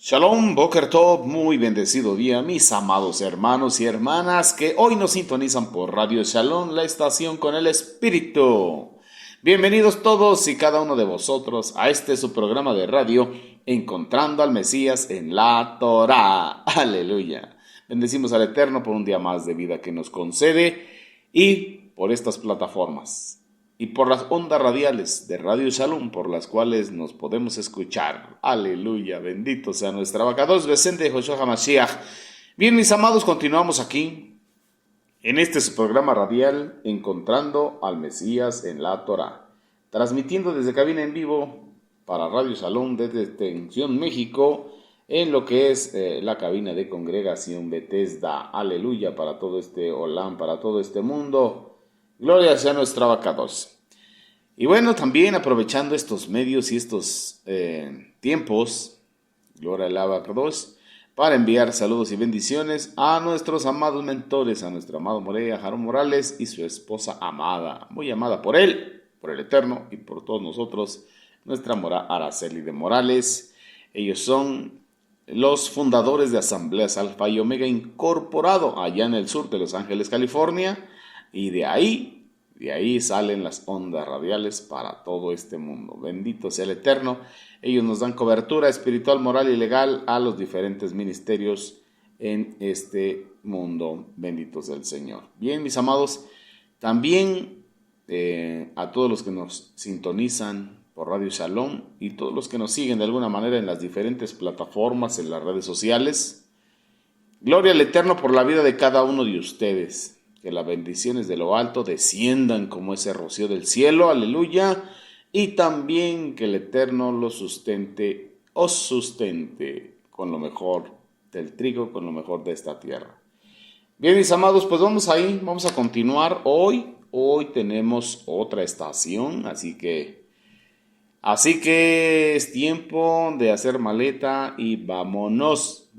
Shalom, Boker Tov, muy bendecido día, mis amados hermanos y hermanas que hoy nos sintonizan por Radio Shalom, la estación con el Espíritu. Bienvenidos todos y cada uno de vosotros a su programa de radio, Encontrando al Mesías en la Torá. Aleluya. Bendecimos al Eterno por un día más de vida que nos concede y por estas plataformas. Y por las ondas radiales de Radio Shalom por las cuales nos podemos escuchar. Aleluya, bendito sea nuestra Abacados, Besende Joshua HaMashiach. Bien, mis amados, continuamos aquí en su programa radial Encontrando al Mesías en la Torá, transmitiendo desde cabina en vivo para Radio Shalom desde Extensión México, en lo que es la cabina de Congregación Bethesda. Aleluya, para todo este Olam, para todo este mundo. Gloria sea nuestra Abacados. Y bueno, también aprovechando estos medios y estos tiempos, gloria al Abacados, para enviar saludos y bendiciones a nuestros amados mentores, a nuestro amado Morea, Jarón Morales y su esposa amada, muy amada por él, por el Eterno y por todos nosotros, nuestra Mora Araceli de Morales. Ellos son los fundadores de Asambleas Alfa y Omega Incorporado, allá en el sur de Los Ángeles, California. Y de ahí salen las ondas radiales para todo este mundo. Bendito sea el Eterno. Ellos nos dan cobertura espiritual, moral y legal a los diferentes ministerios en este mundo. Bendito sea el Señor. Bien, mis amados, también a todos los que nos sintonizan por Radio Shalom y todos los que nos siguen de alguna manera en las diferentes plataformas, en las redes sociales. Gloria al Eterno por la vida de cada uno de ustedes. Que las bendiciones de lo alto desciendan como ese rocío del cielo, aleluya, y también que el Eterno os sustente con lo mejor del trigo, con lo mejor de esta tierra. Bien, mis amados, pues vamos a continuar hoy tenemos otra estación, así que es tiempo de hacer maleta y vámonos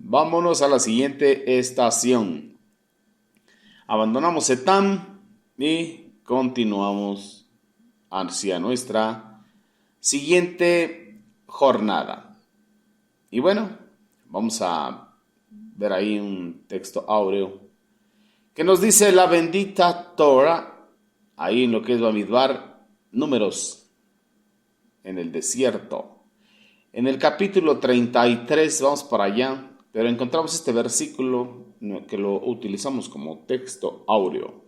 a la siguiente estación. Abandonamos Etam y continuamos hacia nuestra siguiente jornada. Y bueno, vamos a ver ahí un texto áureo que nos dice la bendita Torah, ahí en lo que es Bamidbar, Números, en el desierto. En el capítulo 33, vamos para allá, pero encontramos este versículo que lo utilizamos como texto áureo.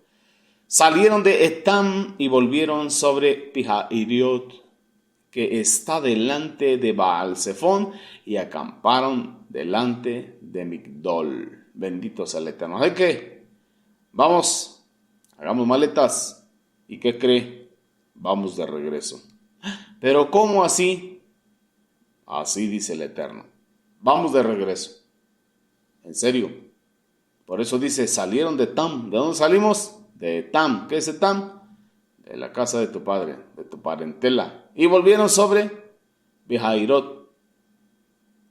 Salieron de Etam y volvieron sobre Pihahirot, que está delante de Baal Zephón, y acamparon delante de Migdol. Bendito sea el Eterno. Así que, vamos, hagamos maletas. ¿Y qué cree? Vamos de regreso. ¿Pero cómo así? Así dice el Eterno. Vamos de regreso. En serio. Por eso dice, salieron de Etam. ¿De dónde salimos? De Etam. ¿Qué es Etam? De la casa de tu padre, de tu parentela. Y volvieron sobre Pihahirot.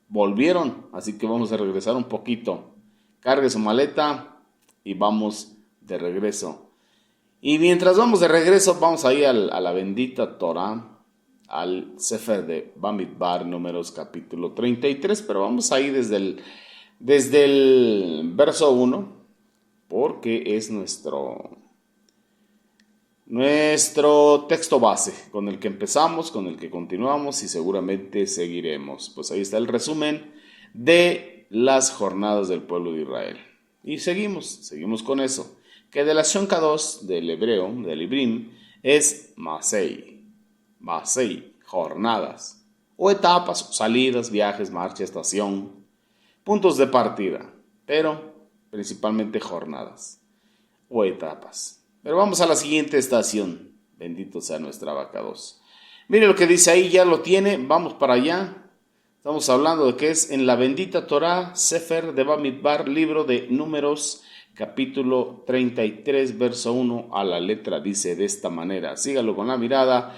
Volvieron, así que vamos a regresar un poquito. Cargue su maleta y vamos de regreso. Y mientras vamos de regreso, vamos a ir a la bendita Torah, al Sefer de Bamidbar, Números capítulo 33, pero vamos a ir desde el verso 1, porque es nuestro texto base, con el que empezamos, con el que continuamos y seguramente seguiremos. Pues ahí está el resumen de las jornadas del pueblo de Israel. Y seguimos con eso, que de la Shon Kadosh, del hebreo, del Ibrim, es Masei, jornadas, o etapas, salidas, viajes, marcha, estación, puntos de partida, pero principalmente jornadas o etapas. Pero vamos a la siguiente estación. Bendito sea nuestra Abacados. Mire lo que dice ahí, ya lo tiene, vamos para allá. Estamos hablando de que es en la bendita Torah, Sefer de Bamidbar, libro de Números, capítulo 33, verso 1 a la letra, dice de esta manera. Sígalo con la mirada.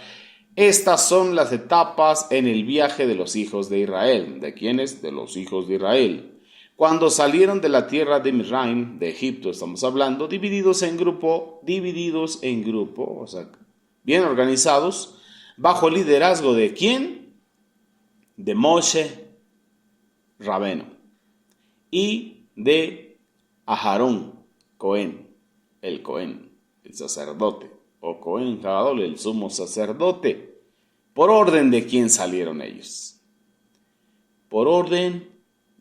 Estas son las etapas en el viaje de los hijos de Israel. ¿De quiénes? De los hijos de Israel. Cuando salieron de la tierra de Misraim, de Egipto estamos hablando, divididos en grupo, o sea, bien organizados, bajo el liderazgo de ¿quién? De Moshe, Rabeno, y de Aharón, Cohen, el sacerdote, o Cohen Gadol, el sumo sacerdote. ¿Por orden de quién salieron ellos? Por orden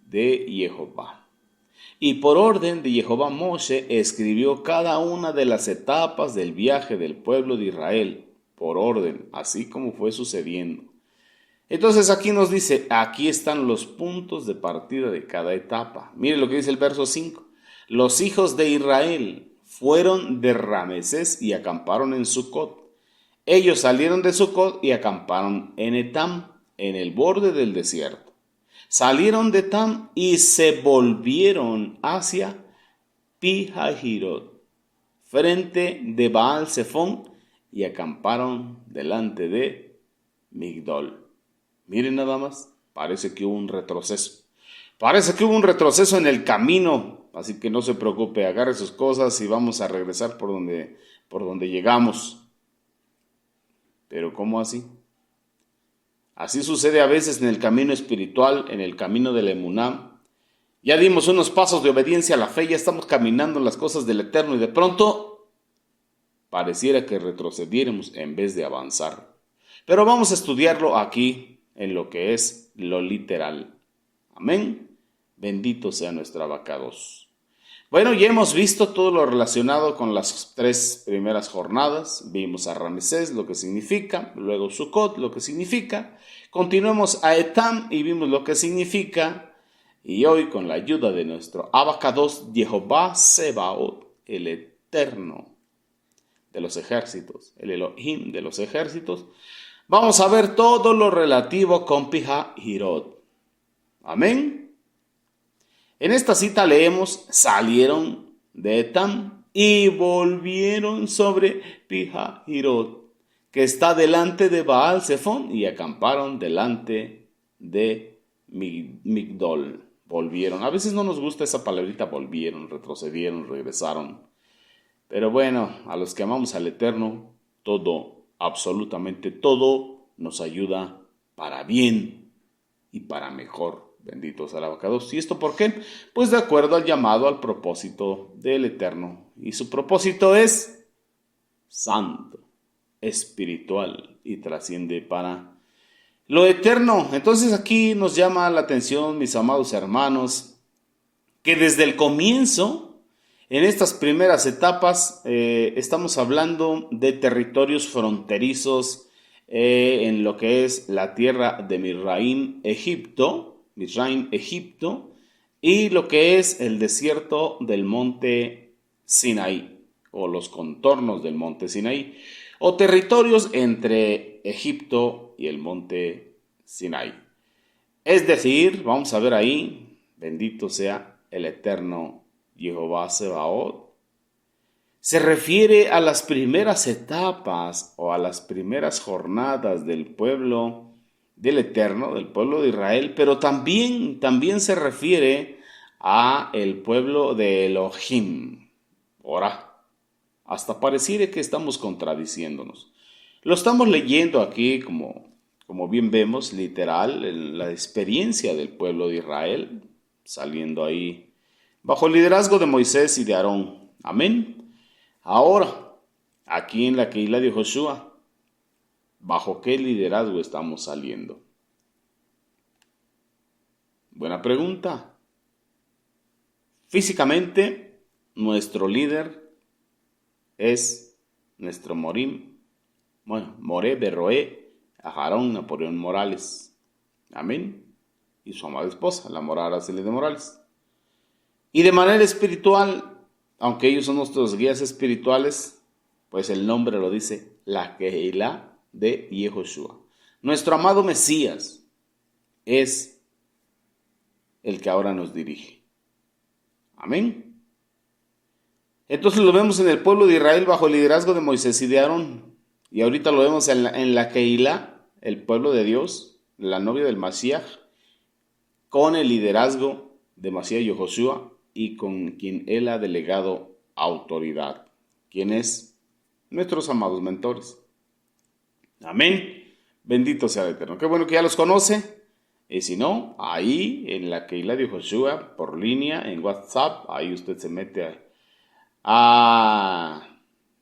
de Jehová. Y por orden de Jehová Moshe escribió cada una de las etapas del viaje del pueblo de Israel, por orden, así como fue sucediendo. Entonces aquí nos dice, aquí están los puntos de partida de cada etapa. Mire lo que dice el verso 5. Los hijos de Israel fueron de Ramesés y acamparon en Sucot. Ellos salieron de Sucot y acamparon en Etam, en el borde del desierto. Salieron de Etam y se volvieron hacia Pi-Hahirot, frente de Baal Zephón, y acamparon delante de Migdol. Miren nada más, parece que hubo un retroceso. Parece que hubo un retroceso en el camino, así que no se preocupe, agarre sus cosas y vamos a regresar por donde llegamos. Pero ¿cómo así? Así sucede a veces en el camino espiritual, en el camino del emuná. Ya dimos unos pasos de obediencia a la fe, ya estamos caminando en las cosas del Eterno y de pronto pareciera que retrocediéramos en vez de avanzar. Pero vamos a estudiarlo aquí en lo que es lo literal. Amén. Bendito sea nuestro abacados. Bueno, ya hemos visto todo lo relacionado con las 3 primeras jornadas. Vimos a Ramesés, lo que significa, luego Sucot, lo que significa. Continuamos a Etam y vimos lo que significa. Y hoy, con la ayuda de nuestro abacados, Jehová Sebaot, el Eterno de los ejércitos, el Elohim de los ejércitos, vamos a ver todo lo relativo con Pi-Hahirot. Amén. En esta cita leemos, salieron de Etam y volvieron sobre Pi-Hahirot, que está delante de Baal Zephón, y acamparon delante de Migdol. Volvieron. A veces no nos gusta esa palabrita, volvieron, retrocedieron, regresaron. Pero bueno, a los que amamos al Eterno, todo, absolutamente todo, nos ayuda para bien y para mejor. Bendito sea el abacados. ¿Y esto por qué? Pues de acuerdo al llamado, al propósito del Eterno. Y su propósito es santo, espiritual y trasciende para lo eterno. Entonces aquí nos llama la atención, mis amados hermanos, que desde el comienzo, en estas primeras etapas, estamos hablando de territorios fronterizos en lo que es la tierra de Misraim, Egipto, y lo que es el desierto del monte Sinaí, o los contornos del monte Sinaí, o territorios entre Egipto y el monte Sinaí. Es decir, vamos a ver ahí, bendito sea el Eterno Jehová Sebaot, se refiere a las primeras etapas o a las primeras jornadas del pueblo del Eterno, del pueblo de Israel, pero también se refiere a el pueblo de Elohim. Ahora, hasta pareciera que estamos contradiciéndonos. Lo estamos leyendo aquí como bien vemos, literal, la experiencia del pueblo de Israel, saliendo ahí bajo el liderazgo de Moisés y de Aarón. Amén. Ahora, aquí en la Keilah de Josué, ¿bajo qué liderazgo estamos saliendo? Buena pregunta. Físicamente, nuestro líder es nuestro Moré Berroé, Aarón Napoleón Morales. Amén. Y su amada esposa, la morada Araceli de Morales. Y de manera espiritual, aunque ellos son nuestros guías espirituales, pues el nombre lo dice, la Keilah de Yehoshua. Nuestro amado Mesías es el que ahora nos dirige. Amén. Entonces lo vemos en el pueblo de Israel bajo el liderazgo de Moisés y de Aarón. Y ahorita lo vemos en la Keilah, el pueblo de Dios, la novia del Mashiach, con el liderazgo de Mashiach Yehoshua y con quien él ha delegado autoridad, quien es nuestros amados mentores. Amén. Bendito sea el Eterno. Qué bueno que ya los conoce. Y si no, ahí en la Keilah de Yehoshua, por línea, en WhatsApp, ahí usted se mete a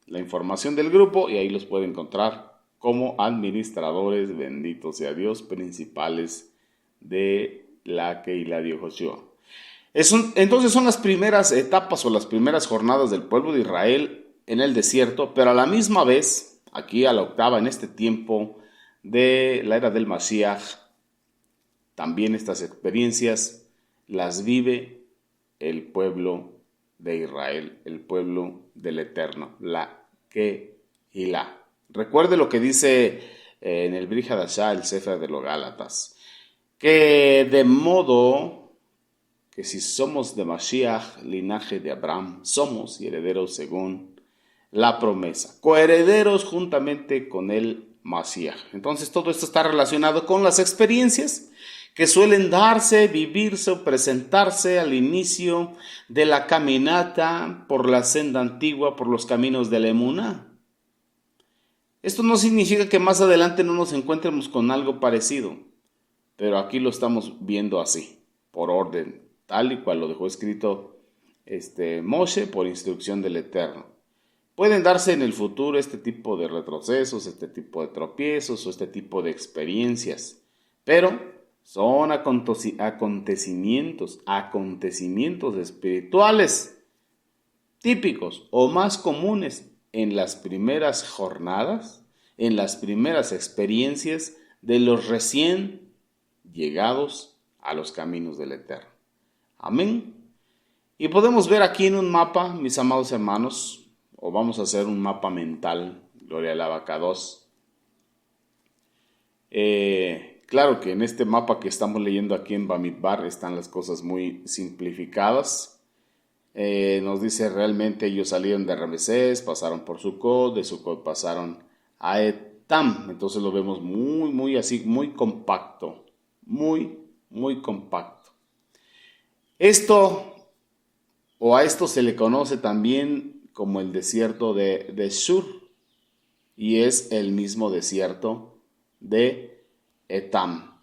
la información del grupo y ahí los puede encontrar como administradores, bendito sea Dios, principales de la Keilah de Yehoshua. Entonces son las primeras etapas o las primeras jornadas del pueblo de Israel en el desierto, pero a la misma vez, aquí a la octava, en este tiempo de la era del Mashiach, también estas experiencias las vive el pueblo de Israel, el pueblo del Eterno, la Keilah. Recuerde lo que dice en el Brit Hadashah, el Sefer de los Gálatas, que de modo que si somos de Mashiach, linaje de Abraham, somos y herederos según la promesa, coherederos juntamente con el Mashiach. Entonces todo esto está relacionado con las experiencias que suelen darse, vivirse o presentarse al inicio de la caminata por la senda antigua, por los caminos de la Emuná. Esto no significa que más adelante no nos encontremos con algo parecido, pero aquí lo estamos viendo así, por orden, tal y cual lo dejó escrito Moshe por instrucción del Eterno. Pueden darse en el futuro este tipo de retrocesos, este tipo de tropiezos o este tipo de experiencias, pero son acontecimientos espirituales típicos o más comunes en las primeras jornadas, en las primeras experiencias de los recién llegados a los caminos del Eterno. Amén. Y podemos ver aquí en un mapa, mis amados hermanos, o vamos a hacer un mapa mental, gloria al Abacados. Claro que en este mapa que estamos leyendo aquí en Bamidbar están las cosas muy simplificadas. Nos dice realmente ellos salieron de Ramesés, pasaron por Sucot, de Sucot pasaron a Etam. Entonces lo vemos muy así, muy compacto, muy compacto. A esto se le conoce también como el desierto de Shur, y es el mismo desierto de Etam.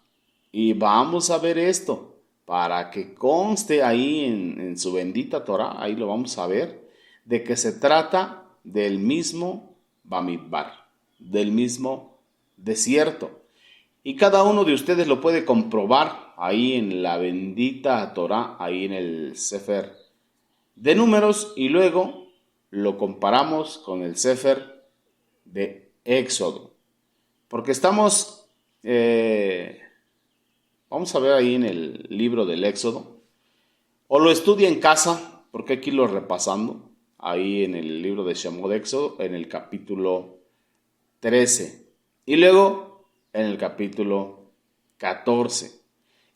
Y vamos a ver esto para que conste ahí en su bendita Torah, ahí lo vamos a ver, de que se trata del mismo Bamidbar, del mismo desierto. Y cada uno de ustedes lo puede comprobar ahí en la bendita Torah, ahí en el Sefer de Números, y luego lo comparamos con el Sefer de Éxodo. Porque vamos a ver ahí en el libro del Éxodo, o lo estudia en casa, porque aquí lo repasando, ahí en el libro de Shemot de Éxodo, en el capítulo 13, y luego en el capítulo 14.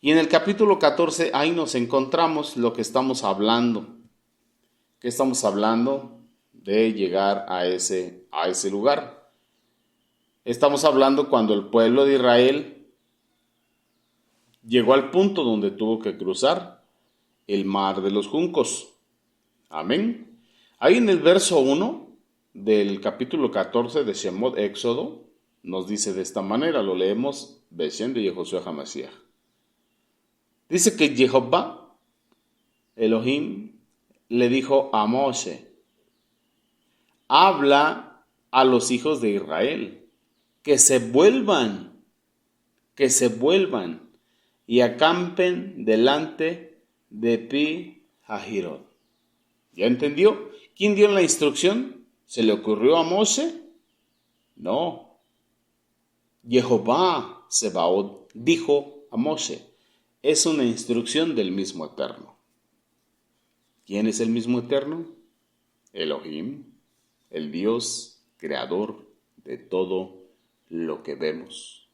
Y en el capítulo 14 ahí nos encontramos lo que estamos hablando, que estamos hablando de llegar a ese lugar. Estamos hablando cuando el pueblo de Israel llegó al punto donde tuvo que cruzar el mar de los juncos. Amén. Ahí en el verso 1 del capítulo 14 de Shemot Éxodo nos dice de esta manera, lo leemos Beshem de Yehoshua HaMashiach. Dice que Jehová, Elohim, le dijo a Moshe, habla a los hijos de Israel, que se vuelvan y acampen delante de Pi Hahirot. ¿Ya entendió? ¿Quién dio la instrucción? ¿Se le ocurrió a Moshe? No. Jehová Sebaot dijo a Moshe. Es una instrucción del mismo Eterno. ¿Quién es el mismo Eterno? Elohim, el Dios creador de todo lo que vemos.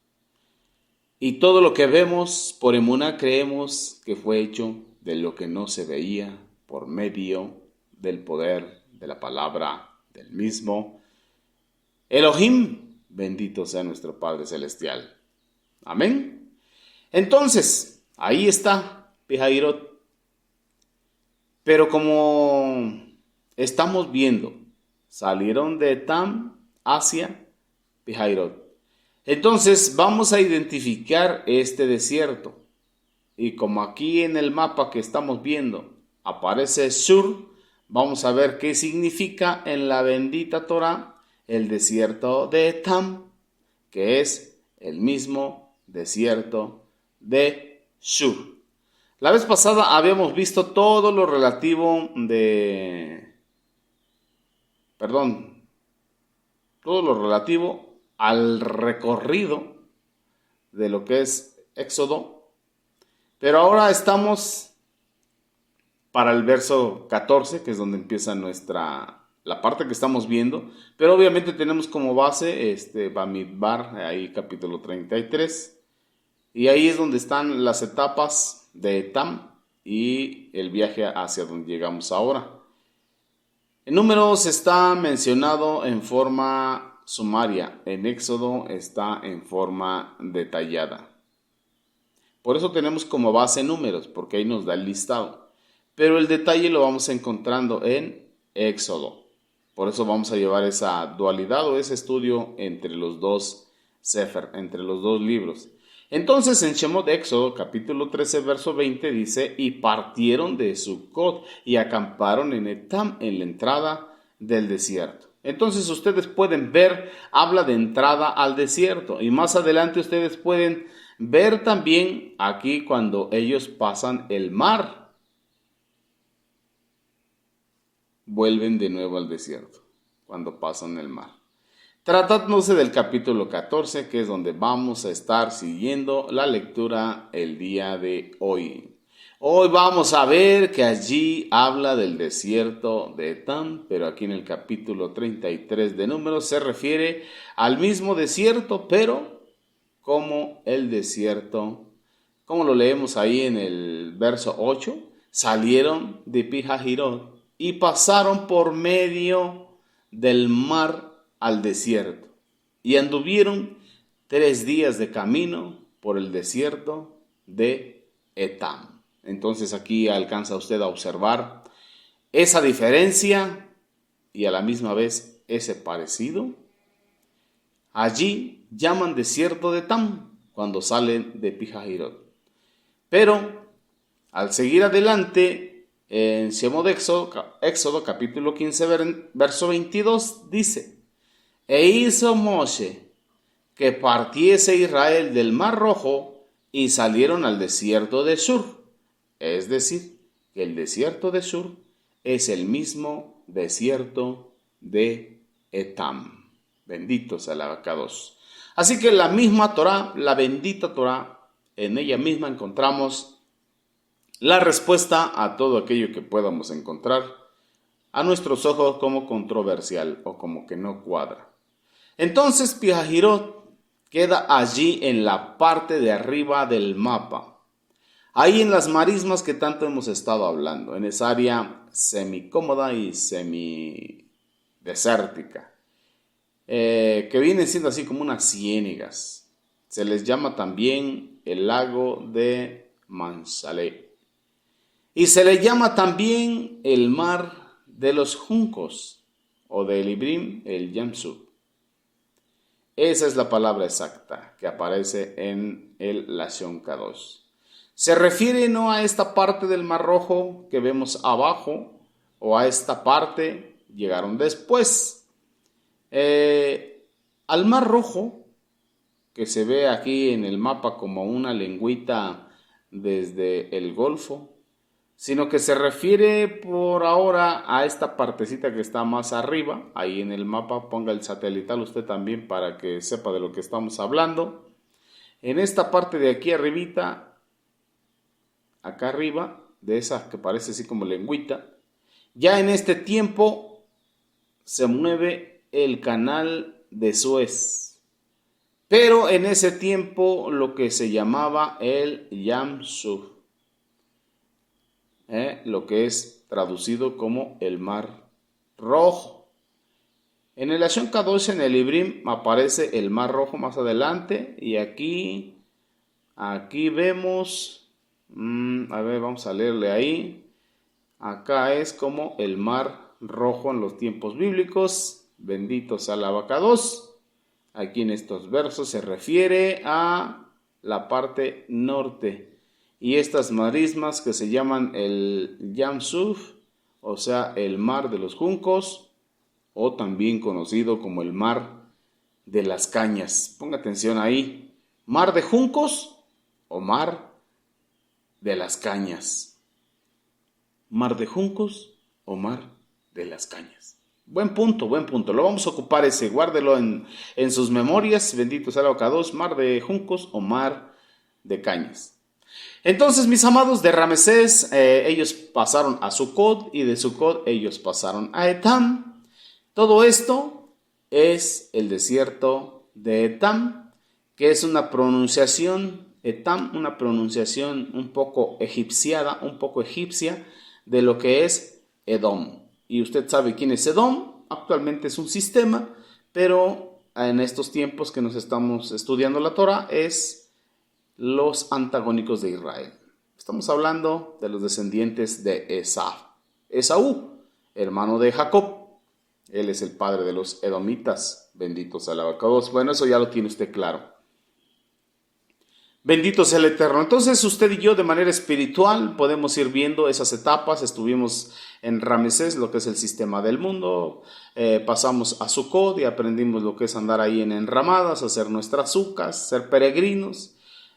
Y todo lo que vemos, por emuná creemos que fue hecho de lo que no se veía por medio del poder de la palabra del mismo Elohim. Bendito sea nuestro Padre Celestial. Amén. Entonces, ahí está Pi Hahirot. Pero como estamos viendo, salieron de Etam hacia Pi Hahirot. Entonces vamos a identificar este desierto. y como aquí en el mapa que estamos viendo aparece Sur, vamos a ver qué significa en la bendita Torá el desierto de Etam, que es el mismo desierto de Sur. La vez pasada habíamos visto todo lo relativo todo lo relativo al recorrido de lo que es Éxodo, pero ahora estamos para el verso 14, que es donde empieza la parte que estamos viendo, pero obviamente tenemos como base Bamidbar, ahí capítulo 33, y ahí es donde están las etapas de Etam y el viaje hacia donde llegamos ahora. En Números está mencionado en forma sumaria, en Éxodo está en forma detallada. Por eso tenemos como base Números, porque ahí nos da el listado. Pero el detalle lo vamos encontrando en Éxodo. Por eso vamos a llevar esa dualidad o ese estudio entre los dos Sefer, entre los dos libros. Entonces en Shemot Éxodo, capítulo 13, verso 20, dice, y partieron de Sucot y acamparon en Etam, en la entrada del desierto. Entonces ustedes pueden ver, habla de entrada al desierto. Y más adelante ustedes pueden ver también aquí cuando ellos pasan el mar. Vuelven de nuevo al desierto cuando pasan el mar. Tratándose del capítulo 14, que es donde vamos a estar siguiendo la lectura el día de hoy. Hoy vamos a ver que allí habla del desierto de Etam, pero aquí en el capítulo 33 de Números se refiere al mismo desierto, pero como el desierto, como lo leemos ahí en el verso 8, salieron de Pijahirot y pasaron por medio del mar al desierto, y anduvieron 3 días de camino por el desierto de Etam. Entonces aquí alcanza usted a observar esa diferencia y a la misma vez ese parecido. Allí llaman desierto de Etam cuando salen de Pijahirot. Pero al seguir adelante, en Shemot Éxodo capítulo 15, verso 22, dice, e hizo Moshe que partiese Israel del Mar Rojo y salieron al desierto de Shur. Es decir, que el desierto de Shur es el mismo desierto de Etam. Bendito sea el abacados. Así que la misma Torá, la bendita Torá, en ella misma encontramos la respuesta a todo aquello que podamos encontrar a nuestros ojos como controversial o como que no cuadra. Entonces Pijahirot queda allí en la parte de arriba del mapa, ahí en las marismas que tanto hemos estado hablando, en esa área semicómoda y semidesértica, que vienen siendo así como unas ciénegas. Se les llama también el lago de Mansalé. Y se le llama también el mar de los juncos, o del Ibrim, el Yamsuf. Esa es la palabra exacta que aparece en el Lashon Kadosh. Se refiere no a esta parte del Mar Rojo que vemos abajo, o a esta parte, llegaron después. Al Mar Rojo, que se ve aquí en el mapa como una lengüita desde el Golfo, sino que se refiere por ahora a esta partecita que está más arriba, ahí en el mapa, ponga el satelital usted también para que sepa de lo que estamos hablando. En esta parte de aquí arribita, acá arriba, de esa que parece así como lengüita, ya en este tiempo se mueve el canal de Suez, pero en ese tiempo lo que se llamaba el Yam Suf, lo que es traducido como el Mar Rojo. En el Lashon Kadosh, en el Ibrim, aparece el Mar Rojo más adelante, y aquí vemos, a ver, vamos a leerle ahí, acá es como el Mar Rojo en los tiempos bíblicos, bendito sea el abacados. Aquí en estos versos se refiere a la parte norte. y estas marismas que se llaman el Yam Suf, o sea, el mar de los juncos, o también conocido como el mar de las cañas. Ponga atención ahí, mar de juncos o mar de las cañas. Mar de juncos o mar de las cañas. Buen punto. Lo vamos a ocupar ese, guárdelo en sus memorias. Bendito sea el Abacados, mar de juncos o mar de cañas. Entonces, mis amados, de Ramesés, ellos pasaron a Sucot, y de Sucot ellos pasaron a Etam. Todo esto es el desierto de Etam, que es una pronunciación, Etam, una pronunciación un poco egipciada, un poco egipcia, de lo que es Edom. Y usted sabe quién es Edom. Actualmente es un sistema, pero en estos tiempos que nos estamos estudiando la Torah es los antagónicos de Israel. Estamos hablando de los descendientes de Esaú, hermano de Jacob. Él es el padre de los edomitas. Bendito sea el Abacados. Bueno, eso ya lo tiene usted claro. Bendito sea el Eterno. Entonces usted y yo de manera espiritual podemos ir viendo esas etapas. Estuvimos en Ramesés, lo que es el sistema del mundo. Pasamos a Sucot y aprendimos lo que es andar ahí en enramadas, hacer nuestras sucas, ser peregrinos.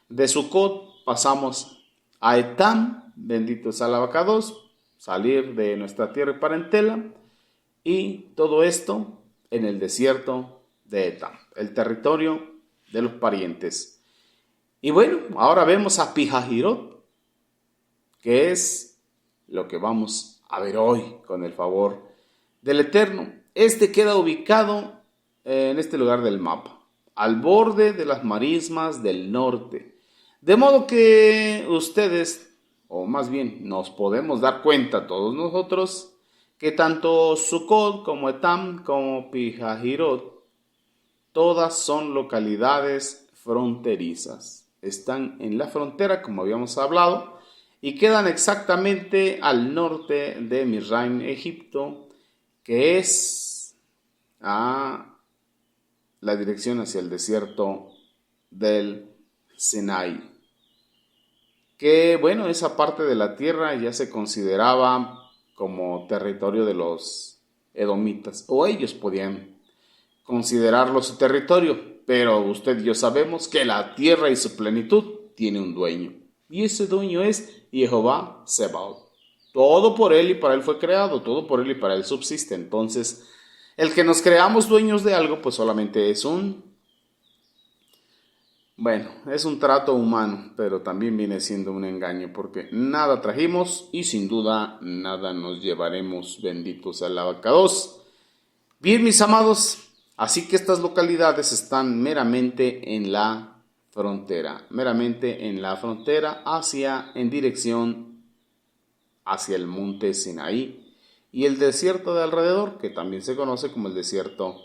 De Sucot pasamos a Etam, bendito sea el Abacados, salir de nuestra tierra y parentela, y todo esto en el desierto de Etam, el territorio de los parientes. Y bueno, ahora vemos a Pihahirot, que es lo que vamos a ver hoy con el favor del Eterno. Este queda ubicado en este lugar del mapa, al borde de las marismas del norte. De modo que ustedes, o más bien nos podemos dar cuenta todos nosotros, que tanto Sucot como Etam como Pihahirot, todas son localidades fronterizas. Están en la frontera, como habíamos hablado, y quedan exactamente al norte de Mizraim, Egipto, que es a la dirección hacia el desierto del Sinai. Que bueno, esa parte de la tierra ya se consideraba como territorio de los edomitas, o ellos podían considerarlo su territorio, pero usted y yo sabemos que la tierra y su plenitud tiene un dueño, y ese dueño es Jehová Sebaot. Todo por él y para él fue creado, todo por él y para él subsiste. Entonces, el que nos creamos dueños de algo, pues solamente es un trato humano, pero también viene siendo un engaño, porque nada trajimos y sin duda nada nos llevaremos. Bendito sea el Abacados. Bien, mis amados, así que estas localidades están meramente en la frontera, en dirección hacia el monte Sinaí y el desierto de alrededor, que también se conoce como el desierto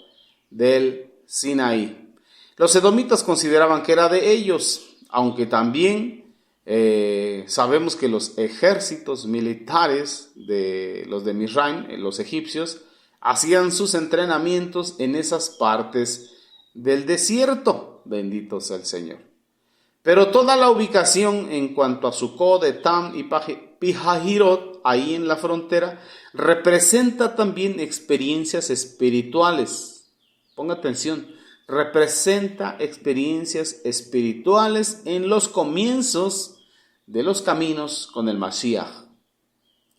del Sinaí. Los edomitas consideraban que era de ellos, aunque también sabemos que los ejércitos militares de los de Mizraim, los egipcios, hacían sus entrenamientos en esas partes del desierto. Bendito sea el Señor. Pero toda la ubicación en cuanto a Sucot, Etam y Pihahirot, ahí en la frontera, representa también experiencias espirituales. Ponga atención. Representa experiencias espirituales en los comienzos de los caminos con el Mashiach,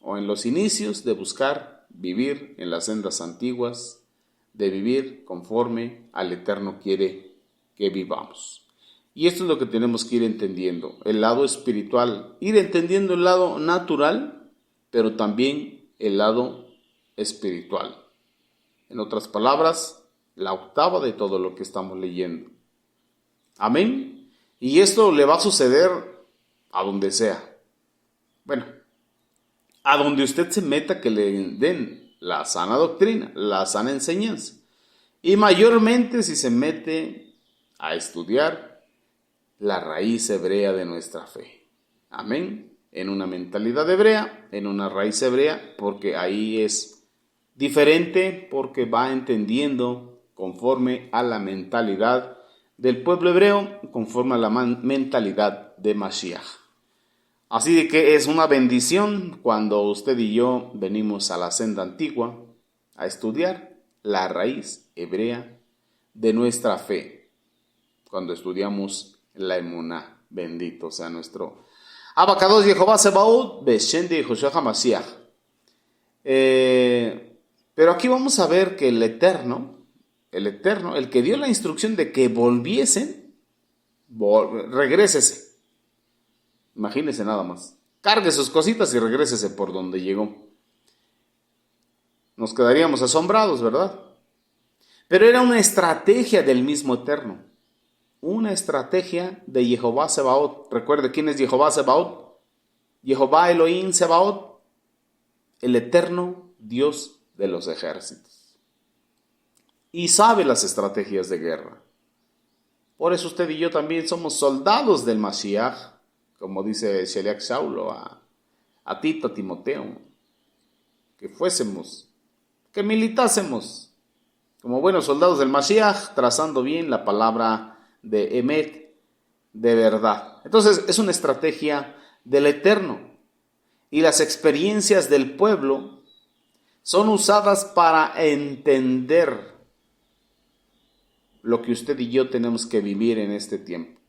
o en los inicios de buscar vivir en las sendas antiguas, de vivir conforme al Eterno quiere que vivamos. Y esto es lo que tenemos que ir entendiendo, el lado espiritual, ir entendiendo el lado natural, pero también el lado espiritual. En otras palabras, la octava de todo lo que estamos leyendo. Amén. Y esto le va a suceder a donde sea. Bueno, a donde usted se meta, que le den la sana doctrina, la sana enseñanza. Y mayormente si se mete a estudiar la raíz hebrea de nuestra fe. Amén. En una mentalidad hebrea, en una raíz hebrea, porque ahí es diferente, porque va entendiendo conforme a la mentalidad del pueblo hebreo, conforme a la mentalidad de Mashiach. Así de que es una bendición cuando usted y yo venimos a la senda antigua a estudiar la raíz hebrea de nuestra fe. Cuando estudiamos la emuná, bendito sea nuestro Abacados Jehová Sebaot, Beshem de Joshua HaMashiach. Pero aquí vamos a ver que el Eterno, el que dio la instrucción de que volviesen, regrésese. Imagínese nada más. Cargue sus cositas y regrésese por donde llegó. Nos quedaríamos asombrados, ¿verdad? Pero era una estrategia del mismo Eterno. Una estrategia de Jehová Sebaot. Recuerde, ¿quién es Jehová Sebaot? Jehová Elohim Sebaot, el eterno Dios de los ejércitos. Y sabe las estrategias de guerra. Por eso usted y yo también somos soldados del Mashiach, como dice Sheliach Saulo a Tito, a Timoteo, que fuésemos, que militásemos como buenos soldados del Mashiach, trazando bien la palabra de Emet, de verdad. Entonces es una estrategia del Eterno, y las experiencias del pueblo son usadas para entender lo que usted y yo tenemos que vivir en este tiempo,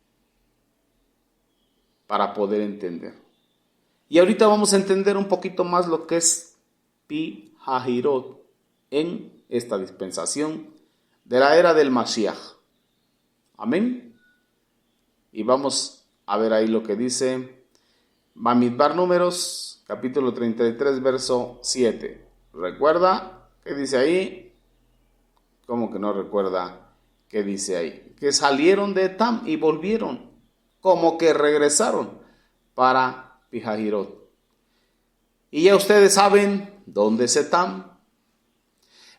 para poder entender. Y ahorita vamos a entender un poquito más lo que es Pi Hahirot en esta dispensación de la era del Mashiach. Amén. Y vamos a ver ahí lo que dice Bamidbar Números, capítulo 33, verso 7. ¿Recuerda qué dice ahí? ¿Cómo que no recuerda qué dice ahí? Que salieron de Etam y volvieron, como que regresaron para Pihahirot. Y ya ustedes saben dónde es Etam.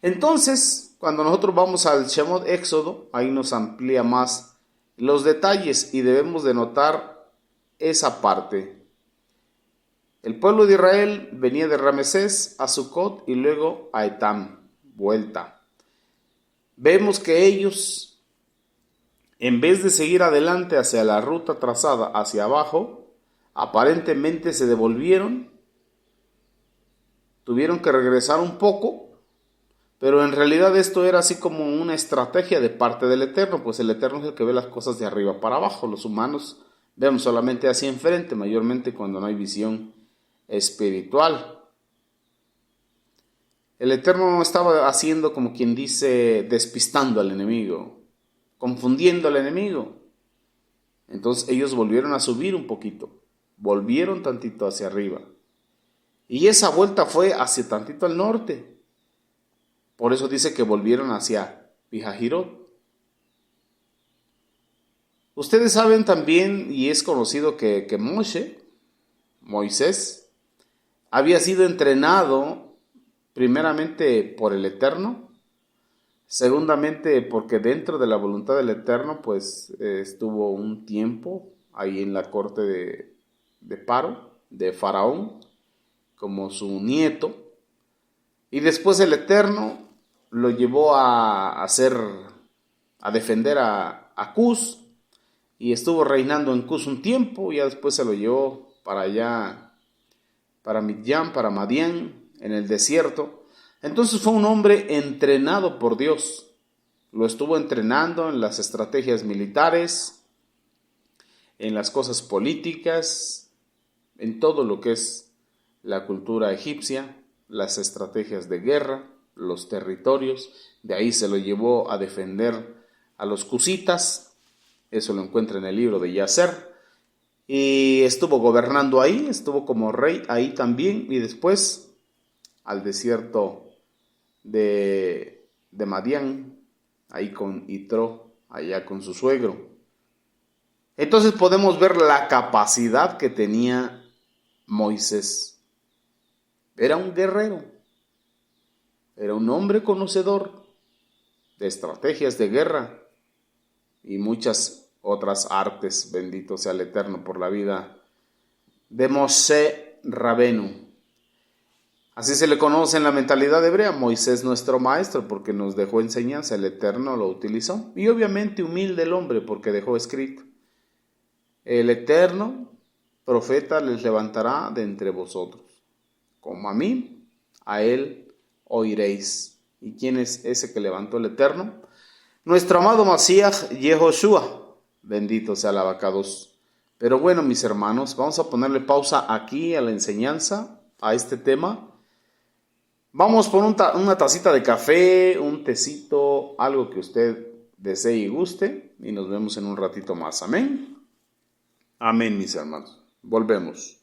Entonces, cuando nosotros vamos al Shemot Éxodo, ahí nos amplía más los detalles y debemos de notar esa parte. El pueblo de Israel venía de Ramesés a Sucot y luego a Etam, vuelta. Vemos que ellos, en vez de seguir adelante hacia la ruta trazada hacia abajo, aparentemente se devolvieron, tuvieron que regresar un poco. Pero en realidad esto era así como una estrategia de parte del Eterno, pues el Eterno es el que ve las cosas de arriba para abajo. Los humanos vemos solamente hacia enfrente, mayormente cuando no hay visión espiritual. El Eterno estaba haciendo, como quien dice, despistando al enemigo, confundiendo al enemigo. Entonces ellos volvieron a subir un poquito, volvieron tantito hacia arriba. Y esa vuelta fue hacia tantito al norte. Por eso dice que volvieron hacia Pihahirot. Ustedes saben también, y es conocido que Moisés, había sido entrenado primeramente por el Eterno, segundamente porque dentro de la voluntad del Eterno, pues estuvo un tiempo ahí en la corte de Paro, de Faraón, como su nieto, y después el Eterno lo llevó a defender a Cus, y estuvo reinando en Cus un tiempo, y ya después se lo llevó para allá, para Midian, para Madián, en el desierto. Entonces fue un hombre entrenado por Dios, lo estuvo entrenando en las estrategias militares, en las cosas políticas, en todo lo que es la cultura egipcia, las estrategias de guerra, los territorios. De ahí se lo llevó a defender a los cusitas, eso lo encuentra en el libro de Yacer, y estuvo gobernando ahí, estuvo como rey ahí también, y después al desierto de Madián, ahí con Itro, allá con su suegro. Entonces podemos ver la capacidad que tenía Moisés. Era un guerrero, era un hombre conocedor de estrategias de guerra y muchas otras artes. Bendito sea el Eterno por la vida de Moshe Rabenu. Así se le conoce en la mentalidad hebrea, Moisés nuestro maestro, porque nos dejó enseñanza, el Eterno lo utilizó. Y obviamente humilde el hombre, porque dejó escrito. El Eterno profeta les levantará de entre vosotros. Como a mí, a él oiréis. ¿Y quién es ese que levantó el Eterno? Nuestro amado Masías Yehoshua. Bendito sea el abacados. Pero bueno, mis hermanos, vamos a ponerle pausa aquí a la enseñanza, a este tema. Vamos por una tacita de café, un tecito, algo que usted desee y guste, y nos vemos en un ratito más. Amén. Amén, mis hermanos. Volvemos.